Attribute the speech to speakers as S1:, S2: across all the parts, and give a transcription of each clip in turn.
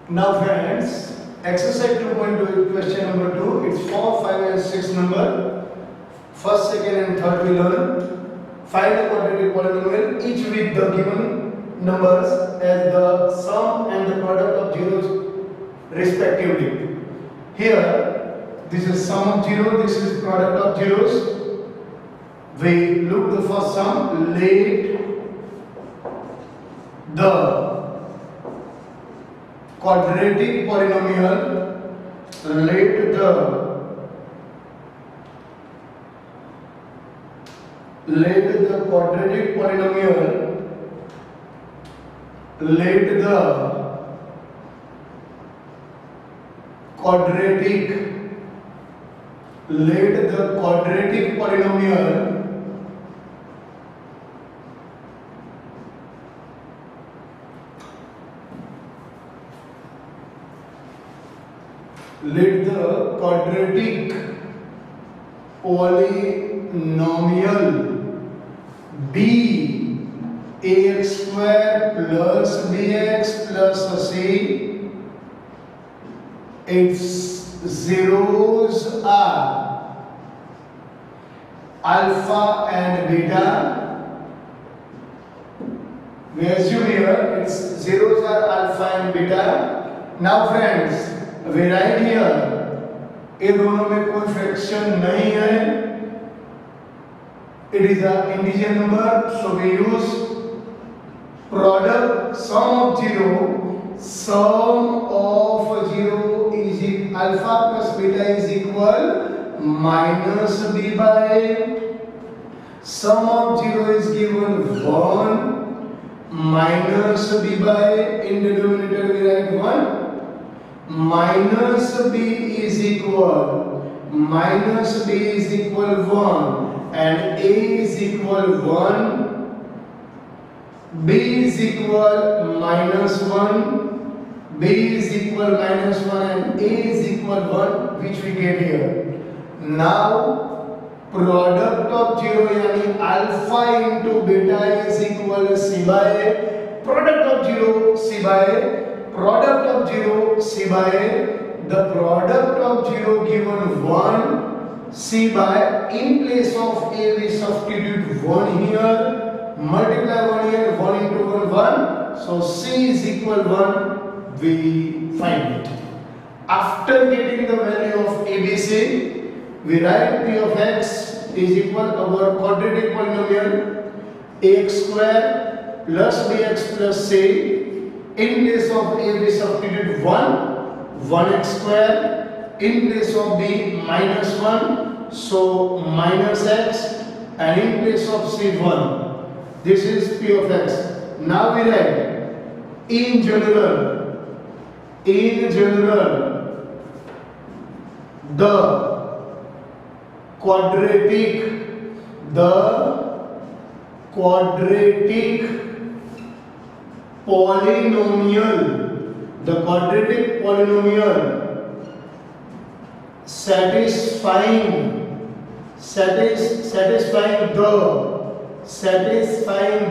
S1: Now friends, exercise 2.2 question number 2. It's 4, 5 and 6 number. First, second and third we learn. Find the quadratic polynomial each with the given numbers as the sum and the product of zeros respectively. Here, this is sum of 0, this is product of zeros. We look the first sum, let the quadratic polynomial, let the quadratic polynomial, let the quadratic polynomial let the quadratic polynomial be ax square plus bx plus c. Its zeros are alpha and beta. We assume here its zeros are alpha and beta. Now friends, we write here ये दोनों में कोई fraction नहीं है. It is an integer number, so we use product sum of 0. Sum of 0 is alpha plus beta is equal minus b by a. Sum of 0 is given 1 minus b by a. In the denominator we write 1. Minus b is equal 1 and a is equal 1, b is equal minus 1, b is equal minus 1 and a is equal 1, which we get here. Now product of 0 yani alpha into beta is equal c by a. Product of 0 c by a. Product of 0 c by a. The product of 0 given 1 c by, in place of a we substitute 1 here, multiply 1 here, 1 into 1 1, so c is equal 1, we find it. After getting the value of abc, we write p of x is equal our quadratic polynomial ax square plus bx plus c. In place of a we substitute 1x square, in place of b minus 1, so minus x, and in place of c 1. This is p of x. Now we write in general the quadratic polynomial satisfying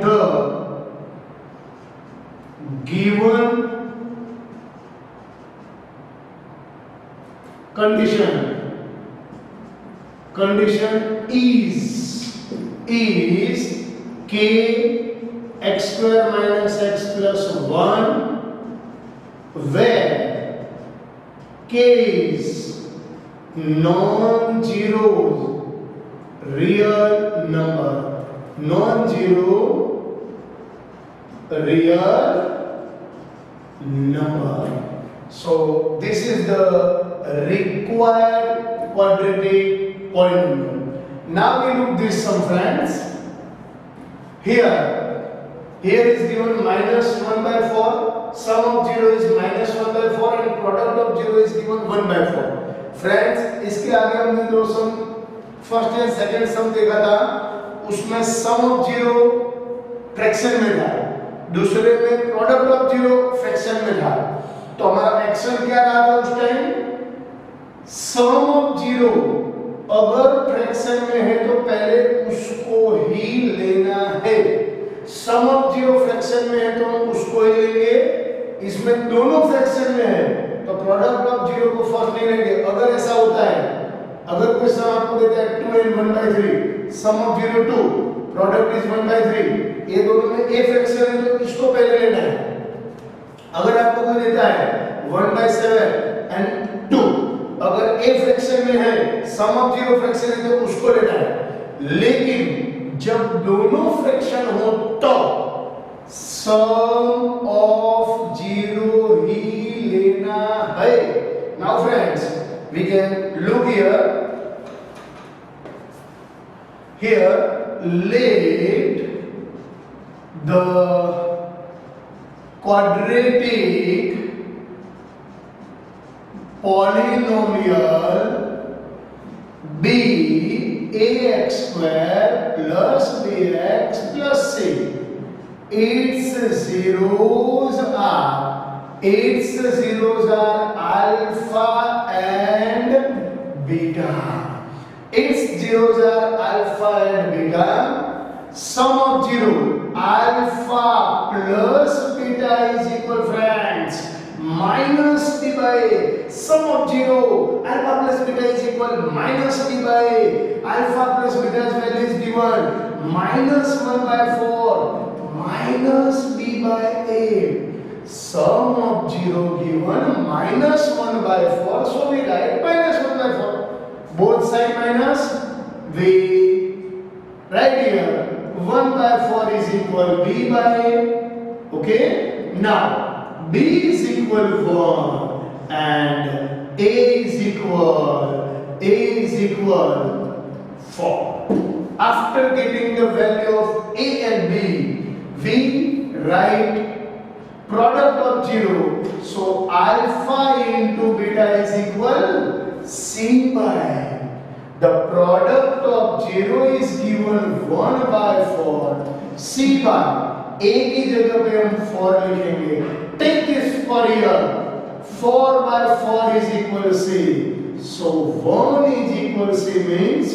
S1: the given condition is k x square minus x plus 1, where k is non-zero real number, So this is the required quadratic polynomial. Now we look this sum friends. Here is given minus 1 by 4, sum of 0 is minus 1 by 4 and product of 0 is given 1 by 4. Friends, इसके आगे हमने दो सम first and second सम देखा था, उसमें सम of 0 fraction में था, दूसरे में प्रोडक्ट ऑफ 0 फ्रैक्शन में था. तो हमारा एक्शन क्या रहा था उस टाइम? सम ऑफ 0 अगर फ्रैक्शन में है तो पहले उसको ही लेना है. सम ऑफ 0 फ्रैक्शन में है तो हम उसको ही लेंगे. इस इसमें दोनों फ्रैक्शन में है तो प्रोडक्ट ऑफ जीरो को फर्स्ट नहीं लेंगे। अगर ऐसा होता है, अगर कोई सम आपको देता है 2 and 1/3, sum of 0 2, product is 1/3, ये दोनों में a फ्रैक्शन है तो इसको पहले लेना है। अगर आपको कोई देता है 1/7 and 2, अगर a फ्रैक्शन में है, सम ऑफ 0 फ्रैक्शन है तो उसको लेना है। लेकिन जब दोनों फ्रैक्शन हो तो सम ऑफ 0 ही लेना है। Now friends, we can look here let the quadratic polynomial be ax square plus bx plus c. Its zeros are alpha and beta. Its zeros are alpha and beta. Sum of 0 alpha plus beta is equal, friends, minus b by a. Sum of 0 alpha plus beta is equal minus b by a. Alpha plus beta's value is given minus 1/4 minus b by a. Sum of 0 given minus 1/4, so we write minus 1/4. Both side minus, we write here 1/4 is equal b by a. Okay, now b is equal 1 and a is equal 4. After getting the value of a and b, we write product of 0. So alpha into beta is equal c by. The product of 0 is given 1/4 c by. a की जगह पे हम 4 लिखेंगे। Take this for here. 4/4 is equal to c. So 1 is equal to c means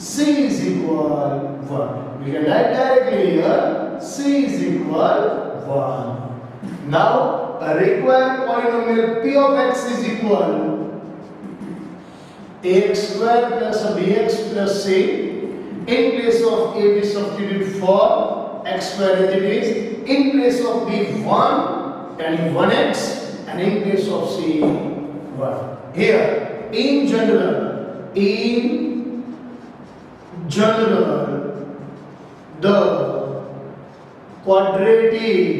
S1: c is equal 1. We can write directly here c is equal 1. Now a required polynomial p of x is equal ax square plus bx plus c. In place of a we substitute for x square as it is. In place of b 1 and 1x, and in place of c 1. Here in general the quadratic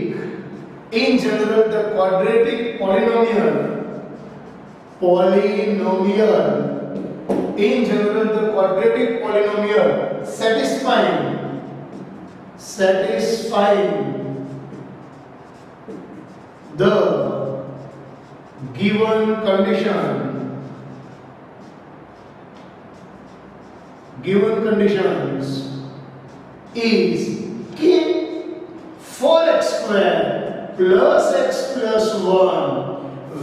S1: polynomial satisfying the given conditions is k for x square plus x plus 1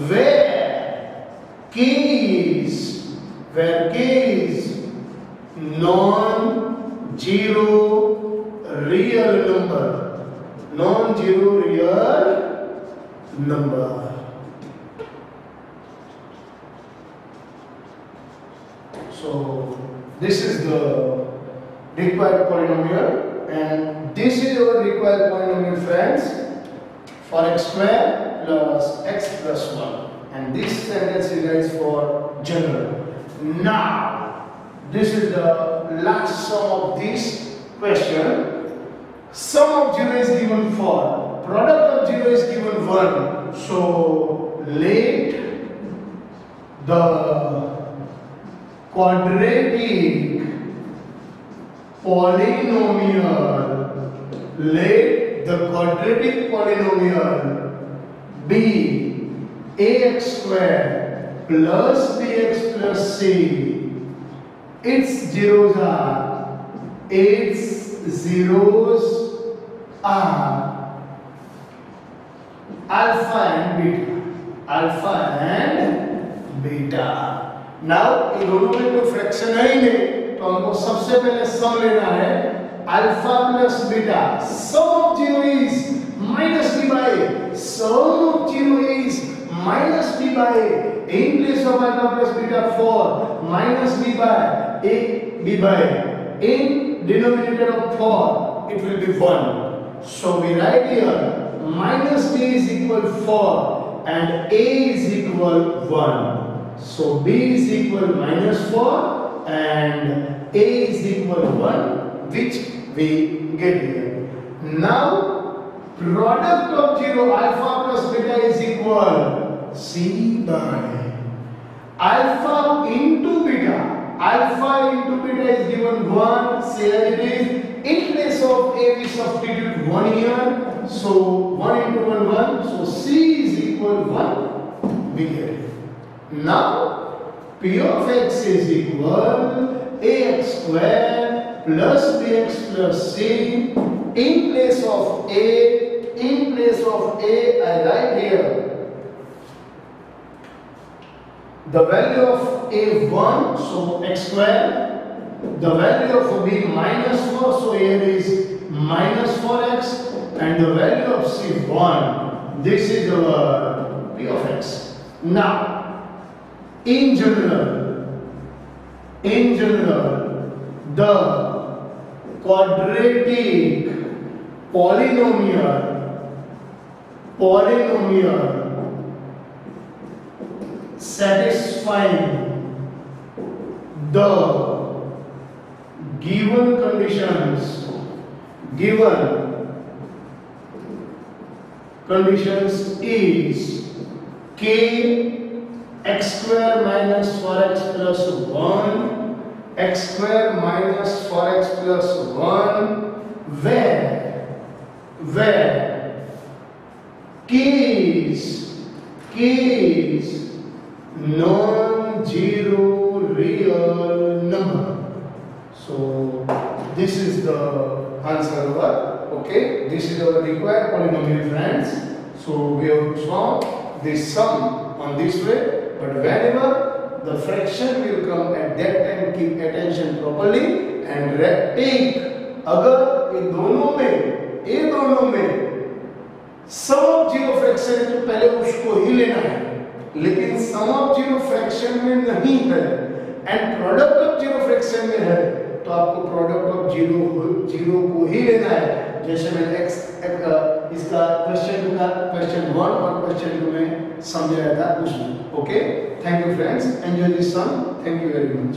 S1: where k is non-zero real number. So this is the required polynomial, and this is our required polynomial, friends, for x square plus x plus 1, and this sentence is for general. Now this is the last sum of this question. Sum of 0 is given 4, product of 0 is given 1. So let the quadratic polynomial be ax square plus bx plus c. Its zeros are alpha and beta. Now ये दोनों में कोई fraction है ही नहीं, तो हमको सबसे पहले सम लेना है alpha plus beta. Sum of 0 is minus b by a. sum of 0 is minus b by a. In place of alpha plus beta 4 minus b by a, b by a. In denominator of 4 it will be 1. So we write here minus b is equal 4 and a is equal 1. So b is equal minus 4 and a is equal 1, which we get here. Now product of 0 alpha plus beta is equal c by alpha into beta. Alpha into beta is given 1, say as it is. In place of a we substitute 1 here. So 1 into 1 1. So c is equal 1. We get it. Now p of x is equal ax square plus bx plus c. In place of a I write here the value of a 1, so x square. The value of b minus 4, so here is minus 4x, and the value of c 1. This is our p of x. Now in general the quadratic polynomial satisfying the given conditions is k x square minus 4x plus 1 x square minus 4x plus 1 where k is non-zero real number. So this is the answer over. Okay, this is our required polynomial, friends. So we have to solve this sum on this way, but whenever the fraction will come at that time, keep attention properly and take अगर ये दोनों में सम of zero fraction है तो पहले उसको ही लेना है, लेकिन सम ऑफ जीरो फ्रैक्शन में नहीं है and product of zero fraction में है तो आपको प्रोडक्ट ऑफ जीरो को ही लेना है। जैसे मैंने इसका क्वेश्चन 1 और क्वेश्चन 2 में समझाया था उसमें। Okay, thank you friends, enjoy this sum, thank you very much.